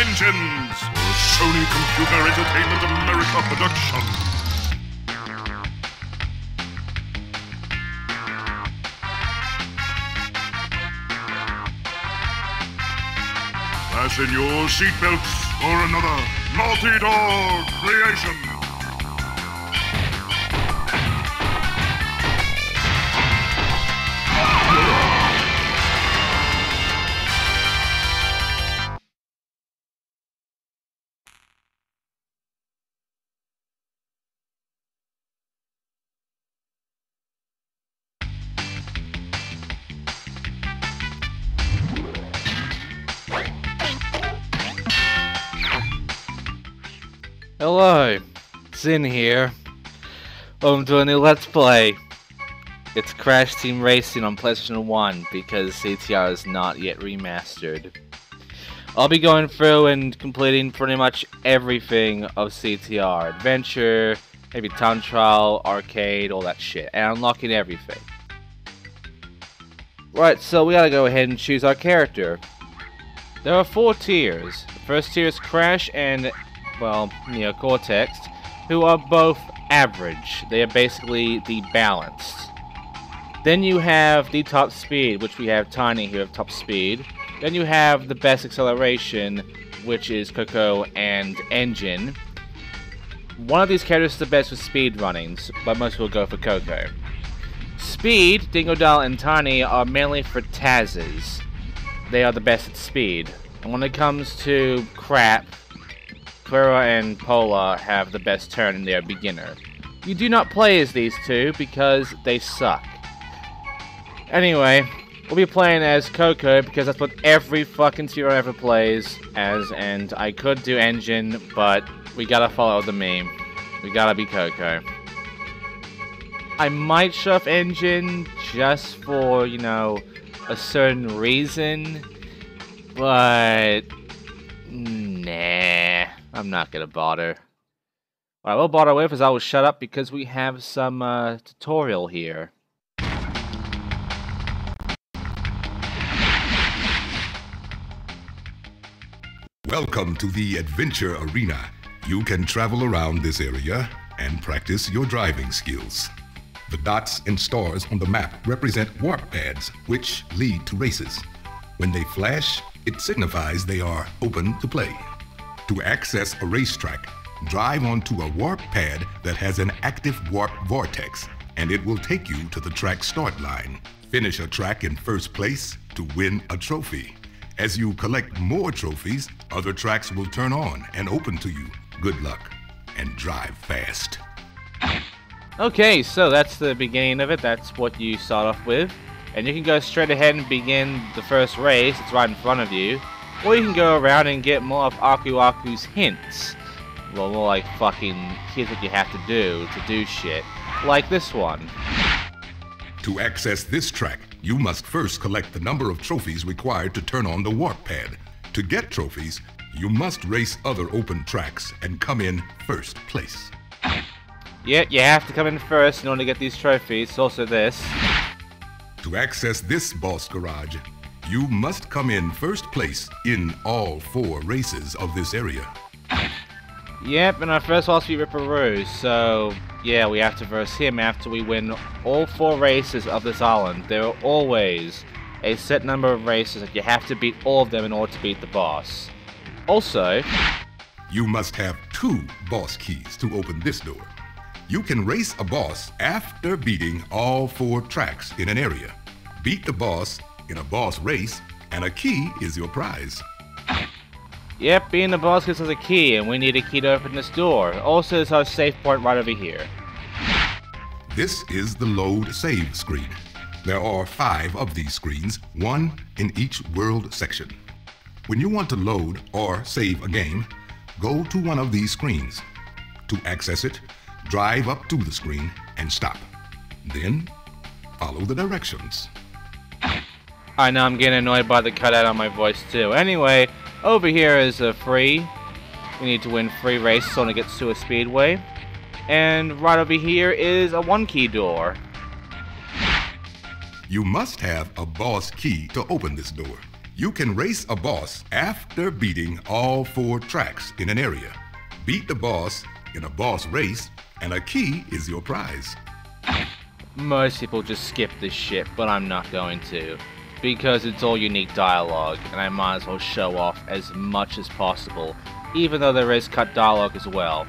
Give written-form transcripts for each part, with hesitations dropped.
Engines, a Sony Computer Entertainment America production. Fasten your seatbelts for another Naughty Dog creation. Hello, Zin here. Welcome to a new Let's Play. It's Crash Team Racing on PlayStation 1 because CTR is not yet remastered. I'll be going through and completing pretty much everything of CTR. Adventure, maybe Time Trial, Arcade, all that shit. And unlocking everything. Right, so we gotta go ahead and choose our character. There are 4 tiers. The first tier is Crash and, well, Cortex, who are both average. They are basically the balanced. Then you have the top speed, which we have Tiny here of top speed. Then you have the best acceleration, which is Coco and Engine. One of these characters is the best with speed runnings, but most will go for Coco. Speed, Dingo, and Tiny are mainly for Tazes. They are the best at speed. And when it comes to crap, Clara and Pola have the best turn in their beginner. You do not play as these two because they suck. Anyway, we'll be playing as Coco because that's what every fucking hero ever plays as, and I could do Engine, but we gotta follow the meme. We gotta be Coco. I might shove Engine just for, a certain reason, but nah. I'm not gonna bother. Alright, we'll bother with as I will shut up because we have some tutorial here. Welcome to the Adventure Arena. You can travel around this area and practice your driving skills. The dots and stars on the map represent warp pads, which lead to races. When they flash, it signifies they are open to play. To access a racetrack, drive onto a warp pad that has an active warp vortex, and it will take you to the track start line. Finish a track in first place to win a trophy. As you collect more trophies, other tracks will turn on and open to you. Good luck, and drive fast. Okay, so that's the beginning of it. That's what you start off with. And you can go straight ahead and begin the first race. It's right in front of you. Or you can go around and get more of Aku Aku's hints. Well, more like fucking, here's what you have to do shit. Like this one. To access this track, you must first collect the number of trophies required to turn on the warp pad. To get trophies, you must race other open tracks and come in first place. Yeah, you have to come in first in order to get these trophies. Also this. To access this boss garage, you must come in first place in all 4 races of this area. Yep, and our first boss will be Ripperoo, so yeah, we have to verse him after we win all 4 races of this island. There are always a set number of races that you have to beat all of them in order to beat the boss. Also, you must have 2 boss keys to open this door. You can race a boss after beating all 4 tracks in an area. Beat the boss in a boss race, and a key is your prize. Yep, being the boss gives us a key, and we need a key to open this door. Also, there's our save point right over here. This is the load save screen. There are 5 of these screens, 1 in each world section. When you want to load or save a game, go to one of these screens. To access it, drive up to the screen and stop. Then, follow the directions. I know I'm getting annoyed by the cutout on my voice too. Anyway, over here is a free. We need to win 3 races on to get to a speedway. And right over here is a 1-key door. You must have a boss key to open this door. You can race a boss after beating all 4 tracks in an area. Beat the boss in a boss race, and a key is your prize. Most people just skip this shit, but I'm not going to. Because it's all unique dialogue, and I might as well show off as much as possible, even though there is cut dialogue as well.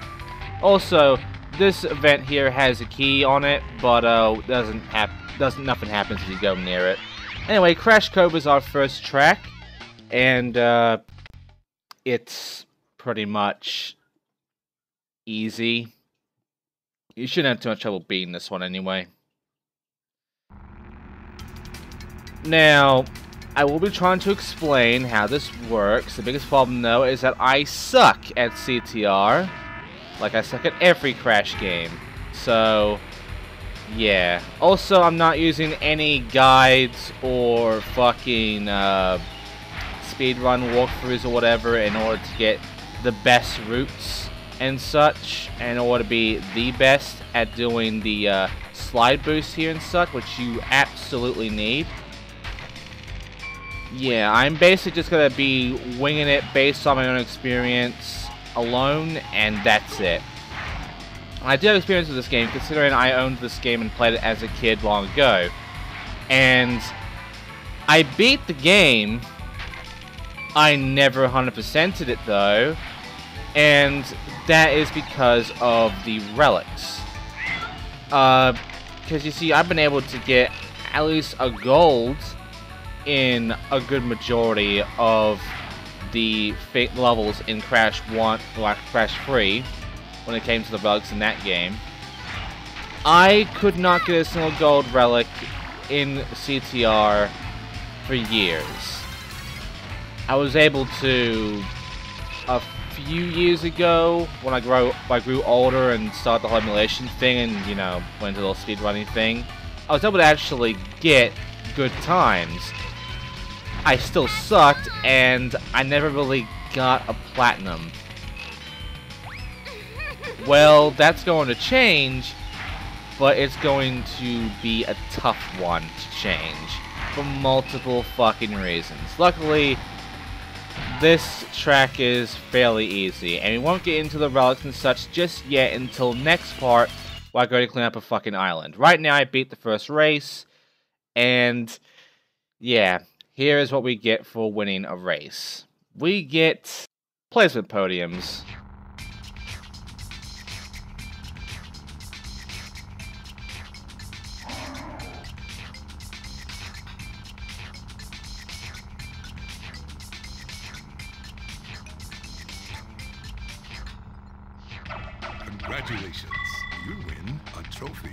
Also, this event here has a key on it, but nothing happens if you go near it. Anyway, Crash Cove is our first track, and it's pretty much easy. You shouldn't have too much trouble beating this one anyway. Now, I will be trying to explain how this works. The biggest problem, though, is that I suck at CTR. Like I suck at every Crash game. So, yeah. Also, I'm not using any guides or fucking speedrun walkthroughs or whatever in order to get the best routes and such, in order to be the best at doing the slide boost here and such, which you absolutely need. Yeah, I'm basically just gonna be winging it based on my own experience alone, and that's it. I do have experience with this game, considering I owned this game and played it as a kid long ago. And I beat the game. I never 100%ed it though, and that is because of the relics. Because you see, I've been able to get at least a gold in a good majority of the levels in Crash 1, like Crash 3, when it came to the bugs in that game. I could not get a single gold relic in CTR for years. I was able to a few years ago, when I grew older and started the whole emulation thing and, you know, went into the whole speedrunning thing, I was able to actually get good times. I still sucked, and I never really got a platinum. Well, that's going to change, but it's going to be a tough one to change, for multiple fucking reasons. Luckily, this track is fairly easy, and we won't get into the relics and such just yet until next part, where I go to clean up a fucking island. Right now, I beat the first race, and yeah. Here is what we get for winning a race. We get placement podiums. Congratulations, you win a trophy.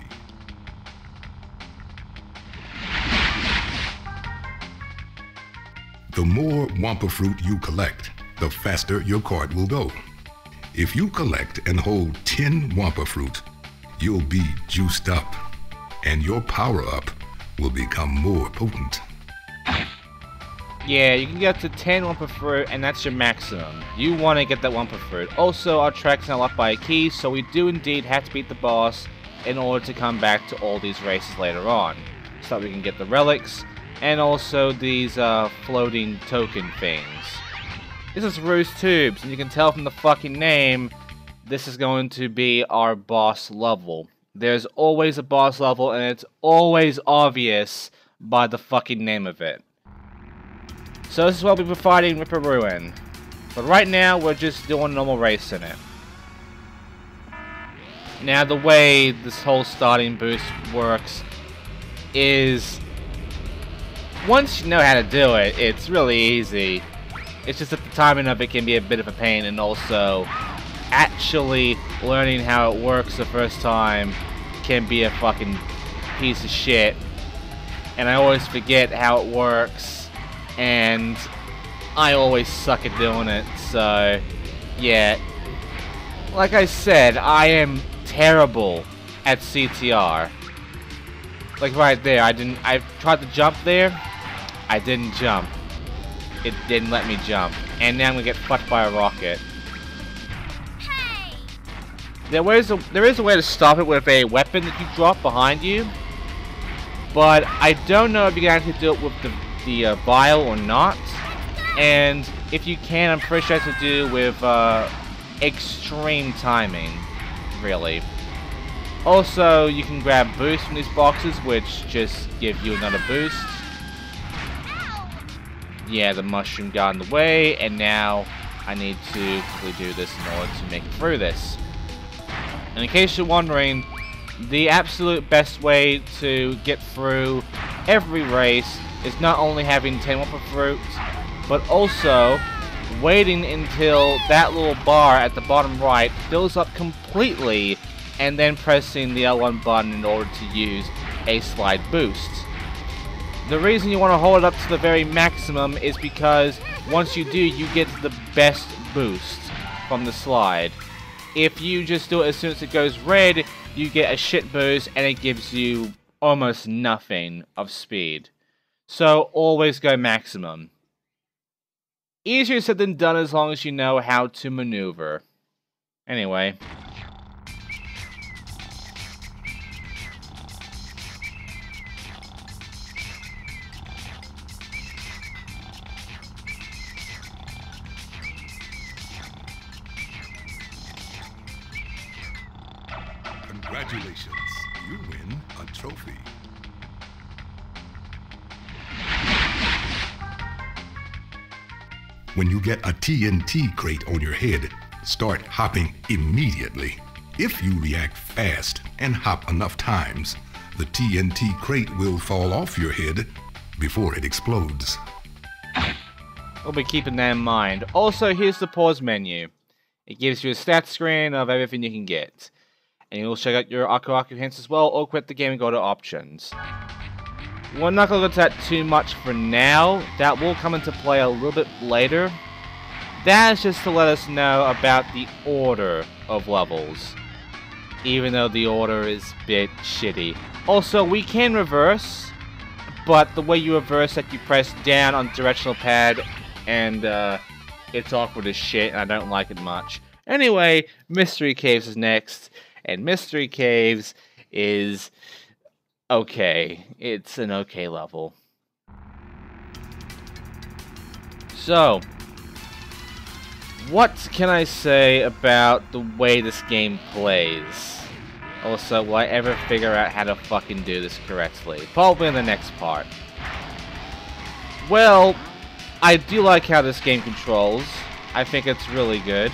The more Wumpa Fruit you collect, the faster your cart will go. If you collect and hold 10 Wumpa Fruit, you'll be juiced up, and your power-up will become more potent. Yeah, you can get up to 10 Wumpa Fruit, and that's your maximum. You want to get that Wumpa Fruit. Also, our track's now locked by a key, so we do indeed have to beat the boss in order to come back to all these races later on, so that we can get the relics, and also these floating token things. This is Ruse Tubes, and you can tell from the fucking name, this is going to be our boss level. There's always a boss level, and it's always obvious by the fucking name of it. So this is what we'll be fighting Ripper Ruin. But right now, we're just doing a normal race in it. Now, the way this whole starting boost works is, once you know how to do it, it's really easy. It's just that the timing of it can be a bit of a pain, and also actually learning how it works the first time can be a fucking piece of shit. And I always forget how it works, and I always suck at doing it, so yeah. Like I said, I am terrible at CTR. Like right there, I tried to jump there, I didn't jump. It didn't let me jump. And now I'm gonna get fucked by a rocket. Hey. There is a way to stop it with a weapon that you drop behind you. But I don't know if you can actually do it with the the vial or not. And if you can, I'm pretty sure it has to do with extreme timing, really. Also, you can grab boosts from these boxes, which just give you another boost. Yeah, the mushroom got in the way, and now I need to quickly do this in order to make it through this. And in case you're wondering, the absolute best way to get through every race is not only having 10 Wumpa Fruits, but also waiting until that little bar at the bottom right fills up completely, and then pressing the L1 button in order to use a slide boost. The reason you want to hold it up to the very maximum is because once you do, you get the best boost from the slide. If you just do it as soon as it goes red, you get a shit boost and it gives you almost nothing of speed. So always go maximum. Easier said than done as long as you know how to maneuver. Anyway. Congratulations, you win a trophy. When you get a TNT crate on your head, start hopping immediately. If you react fast and hop enough times, the TNT crate will fall off your head before it explodes. We'll be keeping that in mind. Also, here's the pause menu. It gives you a stats screen of everything you can get. And you'll check out your Aku Aku hints as well, or quit the game and go to options. We're not going to look at that too much for now. That will come into play a little bit later. That is just to let us know about the order of levels. Even though the order is a bit shitty. Also, we can reverse, but the way you reverse that you press down on the directional pad, and it's awkward as shit, and I don't like it much. Anyway, Mystery Caves is next. And Mystery Caves is okay. It's an okay level. So, what can I say about the way this game plays? Also, will I ever figure out how to fucking do this correctly? Probably in the next part. Well, I do like how this game controls. I think it's really good.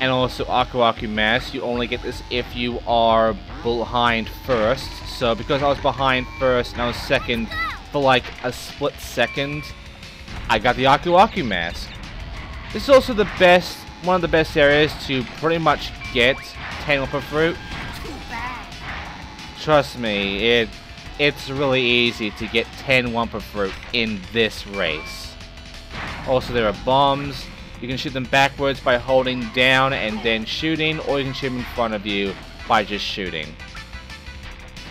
And also Aku Aku Mask, you only get this if you are behind first. So because I was behind first and I was second for like a split second, I got the Aku Aku Mask. This is also the best, one of the best areas to pretty much get 10 Wumpa Fruit. Trust me, it's really easy to get 10 Wumpa Fruit in this race. Also there are bombs. You can shoot them backwards by holding down and then shooting, or you can shoot them in front of you by just shooting.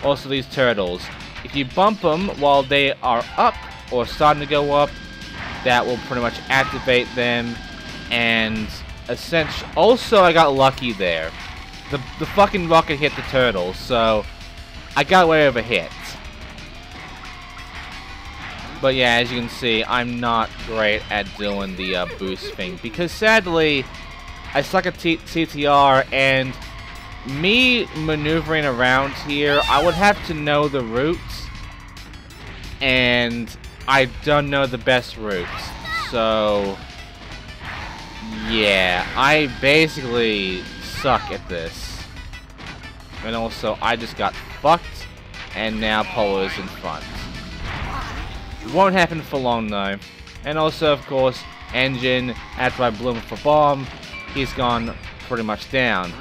Also these turtles. If you bump them while they are up or starting to go up, that will pretty much activate them. And essentially, also I got lucky there. The fucking rocket hit the turtle, so I got away with a hit. But yeah, as you can see, I'm not great at doing the boost thing, because sadly, I suck at CTR, and me maneuvering around here, I would have to know the routes, and I don't know the best routes. So, yeah, I basically suck at this. And also, I just got fucked, and now Polo is in front. Won't happen for long though. And also, of course, Engine, after I blew him for bomb, he's gone pretty much down.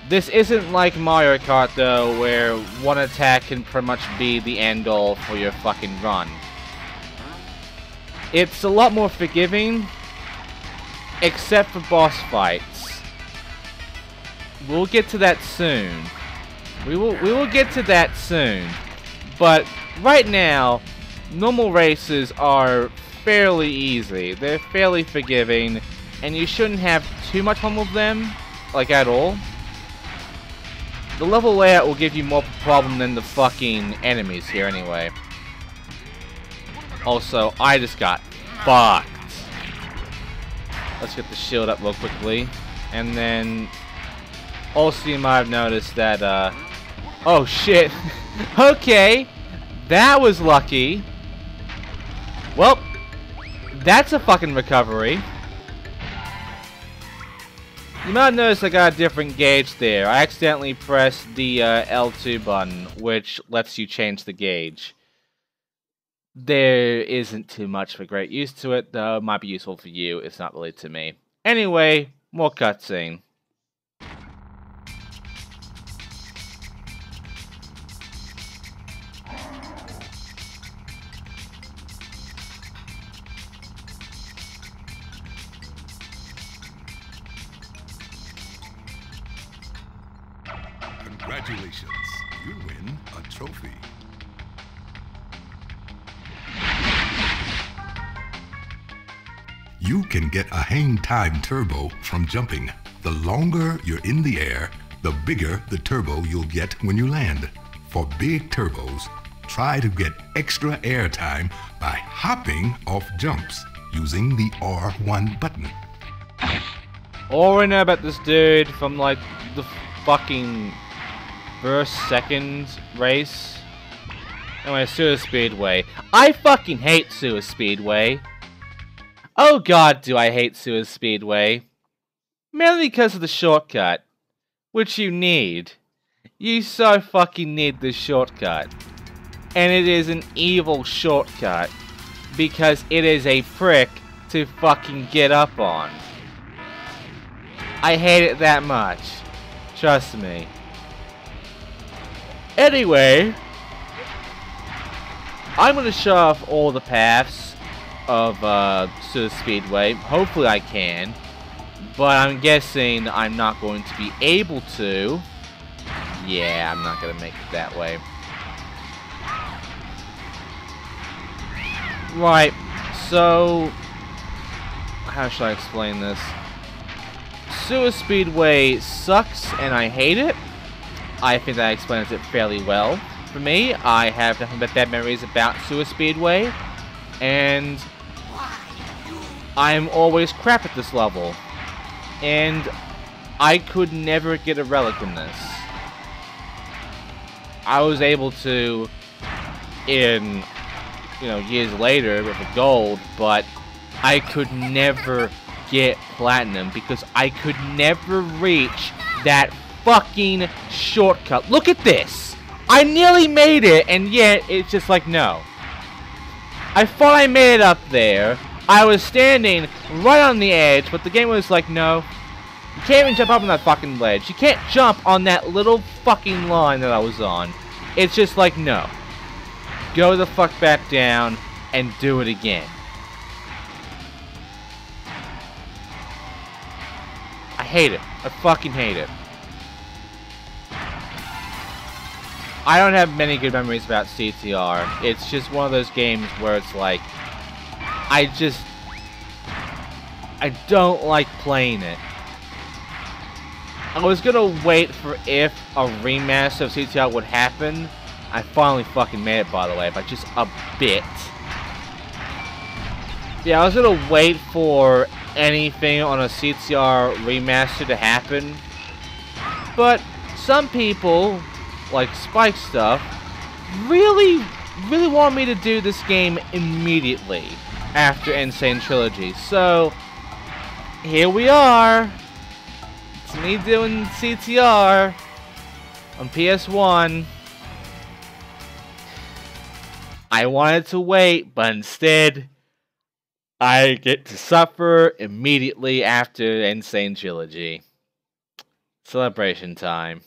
This isn't like Mario Kart though, where one attack can pretty much be the end all for your fucking run. It's a lot more forgiving, except for boss fights. We'll get to that soon. We will get to that soon. But right now, normal races are fairly easy. They're fairly forgiving, and you shouldn't have too much fun with them, like at all. The level layout will give you more problem than the fucking enemies here anyway. Also, I just got fucked. Let's get the shield up real quickly. And then... Also, you might have noticed that, oh, shit. Okay. That was lucky. Well, that's a fucking recovery. You might have noticed I got a different gauge there. I accidentally pressed the L2 button, which lets you change the gauge. There isn't too much of a great use to it, though. It might be useful for you. It's not really to me. Anyway, more cutscene. Congratulations, you win a trophy. You can get a hang time turbo from jumping. The longer you're in the air, the bigger the turbo you'll get when you land. For big turbos, try to get extra air time by hopping off jumps using the R1 button. All I know about this dude from like the fucking first, second race. Anyway, Sewer Speedway. I fucking hate Sewer Speedway. Oh god, do I hate Sewer Speedway. Mainly because of the shortcut. Which you need. You so fucking need this shortcut. And it is an evil shortcut. Because it is a prick to fucking get up on. I hate it that much. Trust me. Anyway, I'm going to show off all the paths of Sewer Speedway. Hopefully I can. But I'm guessing I'm not going to be able to. Yeah, I'm not going to make it that way. Right, so... how should I explain this? Sewer Speedway sucks and I hate it. I think that explains it fairly well. For me, I have nothing but bad memories about Sewer Speedway, and I'm always crap at this level. And I could never get a relic in this. I was able to in, years later with the gold, but I could never get platinum because I could never reach that fucking shortcut. Look at this! I nearly made it, and yet it's just like, no. I thought I made it up there. I was standing right on the edge, but the game was like, no. You can't even jump up on that fucking ledge. You can't jump on that little fucking line that I was on. It's just like, no. Go the fuck back down and do it again. I hate it. I fucking hate it. I don't have many good memories about CTR. It's just one of those games where it's like, I don't like playing it. I was gonna wait for if a remaster of CTR would happen. I finally fucking made it, by the way, by just a bit. Yeah, I was gonna wait for anything on a CTR remaster to happen. But some people, like Spike Stuff, really want me to do this game immediately after N Sane Trilogy. So, here we are. It's me doing CTR on PS1. I wanted to wait, but instead, I get to suffer immediately after N Sane Trilogy. Celebration time.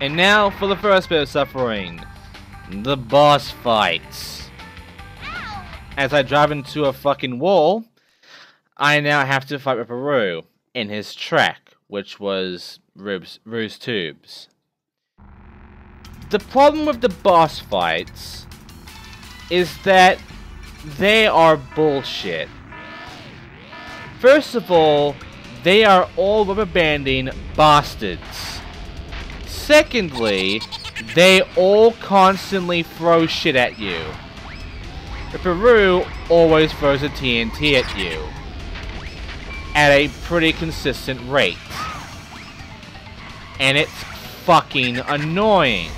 And now for the first bit of suffering, the boss fights. As I drive into a fucking wall, I now have to fight Ripperoo in his track, which was Roo's Tubes. The problem with the boss fights is that they are bullshit. First of all, they are all rubber banding bastards. Secondly, they all constantly throw shit at you. Ripperoo always throws a TNT at you at a pretty consistent rate. And it's fucking annoying.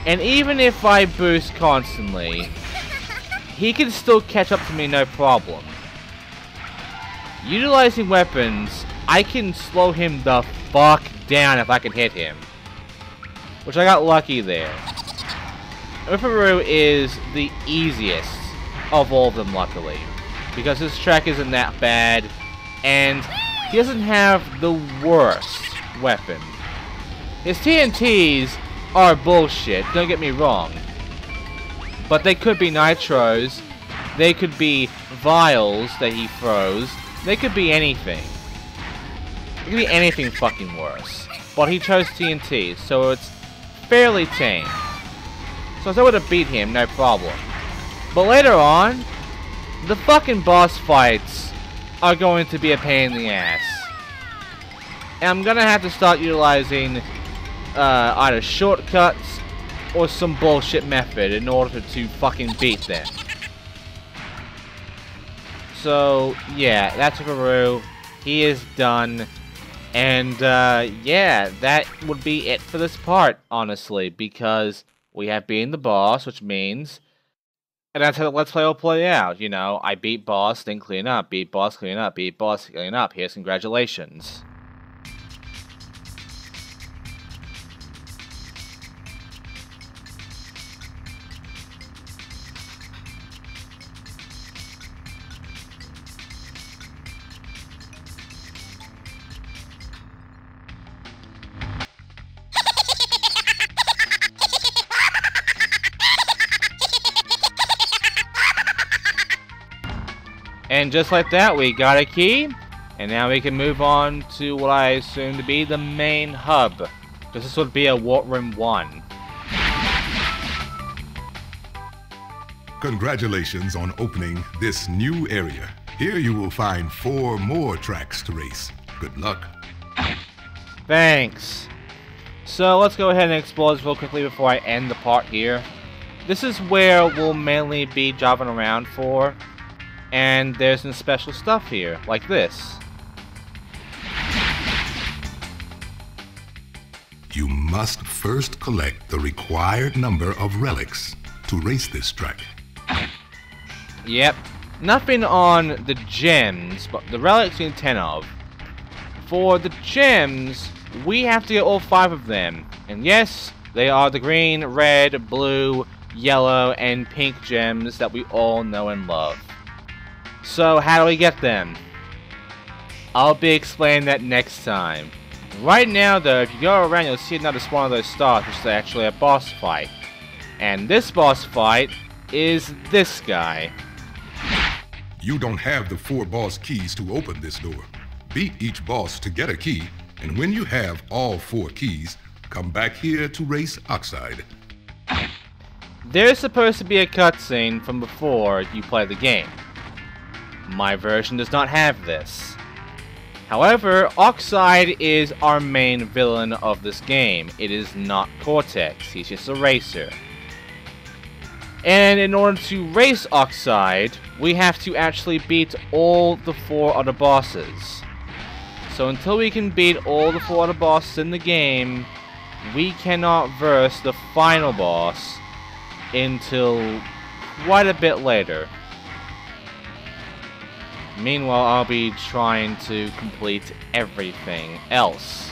And even if I boost constantly, he can still catch up to me no problem. Utilizing weapons, I can slow him the fuck down if I can hit him. Which I got lucky there. Ripperoo is the easiest of all of them, luckily. Because his track isn't that bad, and he doesn't have the worst weapon. His TNTs are bullshit, don't get me wrong. But they could be nitros, they could be vials that he throws, they could be anything. It could be anything fucking worse. But he chose TNT, so it's fairly tame. So I would have beat him, no problem. But later on, the fucking boss fights are going to be a pain in the ass. And I'm gonna have to start utilizing either shortcuts or some bullshit method in order to fucking beat them. So, yeah, that's Ripperoo. He is done. And, yeah, that would be it for this part, honestly, because we have beaten the boss, which means... And that's how the Let's Play will play out, you know, I beat boss, then clean up, beat boss, clean up, beat boss, clean up, here's congratulations. And just like that, we got a key, and now we can move on to what I assume to be the main hub, because this would be a Warp Room 1. Congratulations on opening this new area. Here you will find 4 more tracks to race. Good luck. Thanks. So let's go ahead and explore this real quickly before I end the part here. This is where we'll mainly be driving around for. And there's some special stuff here, like this. You must first collect the required number of relics to race this track. Yep. Nothing on the gems, but the relics we need 10 of. For the gems, we have to get all 5 of them. And yes, they are the green, red, blue, yellow, and pink gems that we all know and love. So, how do we get them? I'll be explaining that next time. Right now, though, if you go around, you'll see another spawn of those stars, which is actually a boss fight. And this boss fight is this guy. You don't have the 4 boss keys to open this door. Beat each boss to get a key, and when you have all 4 keys, come back here to race Oxide. There's supposed to be a cutscene from before you play the game. My version does not have this. However, Oxide is our main villain of this game. It is not Cortex, he's just a racer. And in order to race Oxide, we have to actually beat all the 4 other bosses. So until we can beat all the 4 other bosses in the game, we cannot verse the final boss until quite a bit later. Meanwhile, I'll be trying to complete everything else,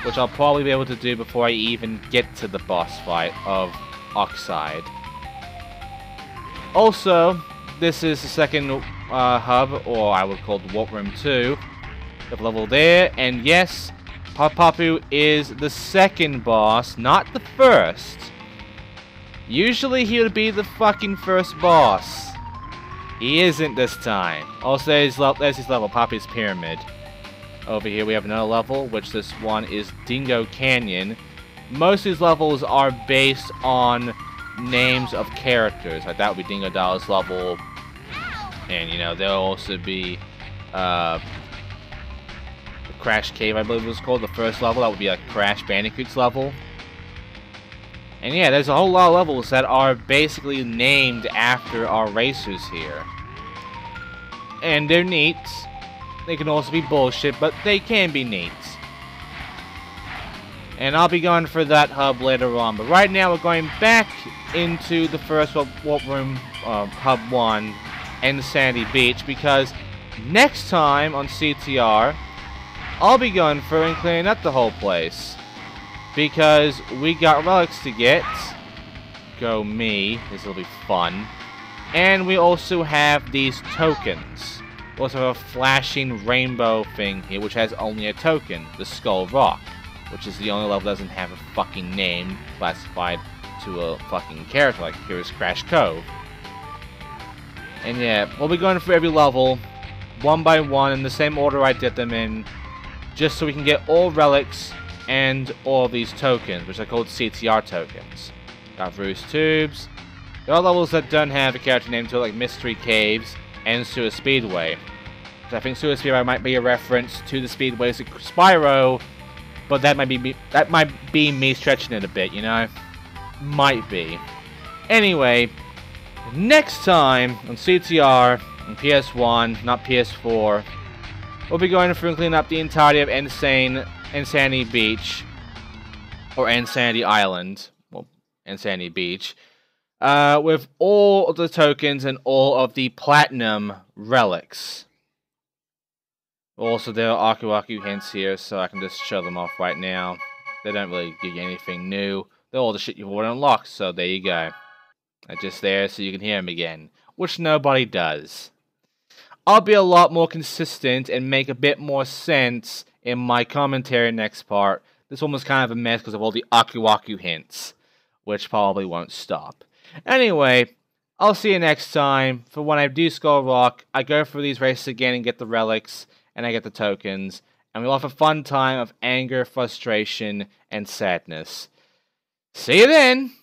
which I'll probably be able to do before I even get to the boss fight of Oxide. Also, this is the second hub, or I would call it Warp Room 2, the level there, and yes, Papapu is the second boss, not the first. Usually he would be the fucking first boss. He isn't this time. Also, there's his level, Poppy's Pyramid. Over here we have another level, which this one is Dingo Canyon. Most of these levels are based on names of characters. Like that would be Dingo Doll's level. And, you know, there'll also be the Crash Cave, I believe it was called, the first level. That would be like Crash Bandicoot's level. And yeah, there's a whole lot of levels that are basically named after our racers here. And they're neat. They can also be bullshit, but they can be neat. And I'll be going for that hub later on. But right now we're going back into the first warp room, hub 1, and Sanity Beach, because next time on CTR, I'll be going through and clearing up the whole place. Because we got relics to get. Go me. This will be fun. And we also have these tokens. We also have a flashing rainbow thing here, which has only a token. The Skull Rock. Which is the only level that doesn't have a fucking name classified to a fucking character. Like here is Crash Cove. And yeah, we'll be going through every level. One by one in the same order I did them in. Just so we can get all relics and all these tokens, which are called CTR tokens. Got Roost Tubes. There are levels that don't have a character name to it, like Mystery Caves and Sewer Speedway. So I think Sewer Speedway might be a reference to the Speedways of Spyro, but that might be me stretching it a bit, you know? Might be. Anyway, next time on CTR on PS1, not PS4, we'll be going through and cleaning up the entirety of Insanity Beach, or Insanity Island, well, Insanity Beach, with all of the tokens and all of the platinum relics. Also, there are Aku Aku hints here, so I can just show them off right now. They don't really give you anything new. They're all the shit you've already unlocked, so there you go. They're just there so you can hear them again, which nobody does. I'll be a lot more consistent and make a bit more sense in my commentary next part. This one was kind of a mess because of all the Aku Aku hints, which probably won't stop. Anyway, I'll see you next time. For when I do Skull Rock, I go through these races again and get the relics, and I get the tokens, and we'll have a fun time of anger, frustration, and sadness. See you then!